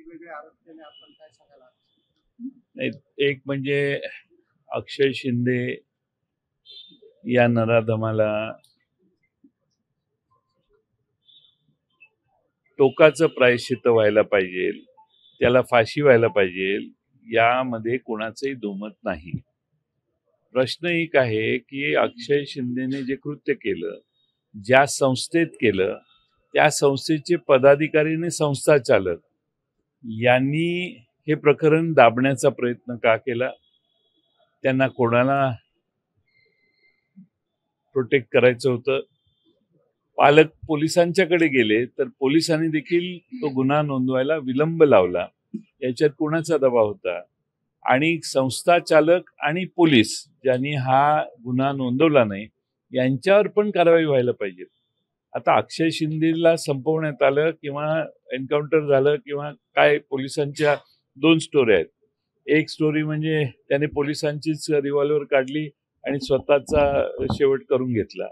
वेगवेगळे आरोप केले, आपण काय सांगाल? नाही, एक म्हणजे अक्षय शिंदे या नराधमाला टोकाचं प्रायश्चित्त व्हायला पाहिजे, त्याला फाशी व्हायला पाहिजे, यामध्ये कोणाचंही दुमत नाही. प्रश्न एक आहे की अक्षय शिंदेने जे कृत्य केलं, ज्या संस्थेत केलं, त्या संस्थेचे पदाधिकारी आणि संस्था चालक यांनी हे प्रकरण दाबण्याचा प्रयत्न का केला? त्यांना कोणाला प्रोटेक्ट करायचं होतं? पालक पोलिसांच्याकडे गेले तर पोलिसांनी देखील तो गुन्हा नोंदवायला विलंब लावला. याच्यात कोणाचा दबाव होता? आणि संस्था चालक आणि पोलीस ज्यांनी हा गुन्हा नोंदवला नाही यांच्यावर पण कारवाई व्हायला पाहिजे. आता अक्षय शिंदेला संपवण्यात आलं किंवा एन्काउंटर झालं किंवा काय, पोलिसांच्या दोन स्टोरी आहेत. एक स्टोरी म्हणजे त्याने पोलिसांचीच रिव्हॉल्वर काढली आणि स्वतःचा शेवट करून घेतला.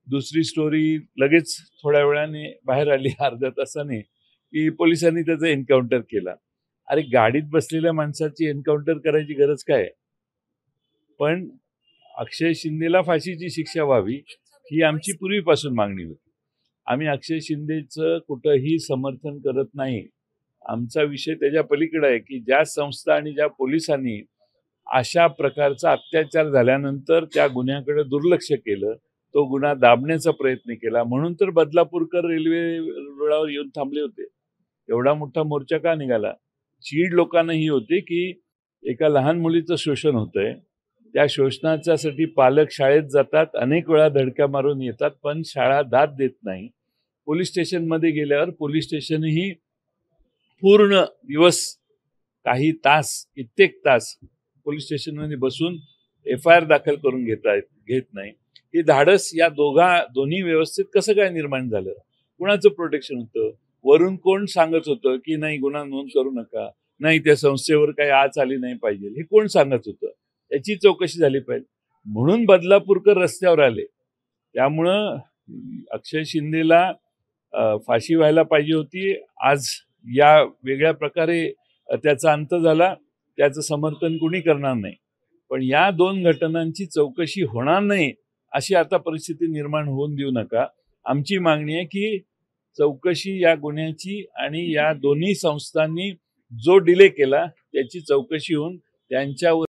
दुसरी स्टोरी लगेच थोड्या वेळाने बाहेर आली, अर्ध्या तासाने, की पोलिसांनी त्याचा एन्काउंटर केला. अरे, गाडीत बसलेल्या माणसाची एन्काउंटर करायची गरज काय? पण अक्षय शिंदेला फाशीची शिक्षा व्हावी ही आमची पूर्वीपासून मागणी होती. आम्ही अक्षय शिंदेचं कुठंही समर्थन करत नाही. आमचा विषय त्याच्या पलीकडे आहे की ज्या संस्था आणि ज्या पोलिसांनी अशा प्रकारचा अत्याचार झाल्यानंतर त्या गुन्ह्याकडे दुर्लक्ष केलं, तो गुन्हा दाबण्याचा प्रयत्न केला, म्हणून तर बदलापूरकर रेल्वे रुळावर येऊन थांबले होते. एवढा मोठा मोर्चा का निघाला? चीड लोकांना ही होती की एका लहान मुलीचं शोषण होतंय, त्या शोषणाच्यासाठी पालक शाळेत जातात, अनेक वेळा धडक्या मारून येतात, पण शाळा दाद देत नाही. पोलीस स्टेशनमध्ये गेल्यावर पोलीस स्टेशनही पूर्ण दिवस, काही तास, कित्येक तास पोलीस स्टेशनमध्ये बसून FIR दाखल करून घेत नाही. हे धाडस या दोन्ही व्यवस्थेत कसं काय निर्माण झालं? कुणाचं प्रोटेक्शन होतं? वरून कोण सांगत होतं की नाही, गुन्हा नोंद करू नका, नाही त्या संस्थेवर काही आच आली नाही पाहिजे, हे कोण सांगत होतं? याची चौकशी झाली पाहिजे. म्हणून बदलापूरकर रस्त्यावर आले. त्यामुळं अक्षय शिंदेला फाशी व्हायला पाहिजे होती. आज या वेगळ्या प्रकारे त्याचा अंत झाला, त्याचं समर्थन कुणी करणार नाही. पण या दोन घटनांची चौकशी होणार नाही अशी आता परिस्थिती निर्माण होऊन देऊ नका. आमची मागणी आहे की चौकशी या गुन्ह्याची आणि या दोन्ही संस्थांनी जो डिले केला त्याची चौकशी होऊन त्यांच्यावर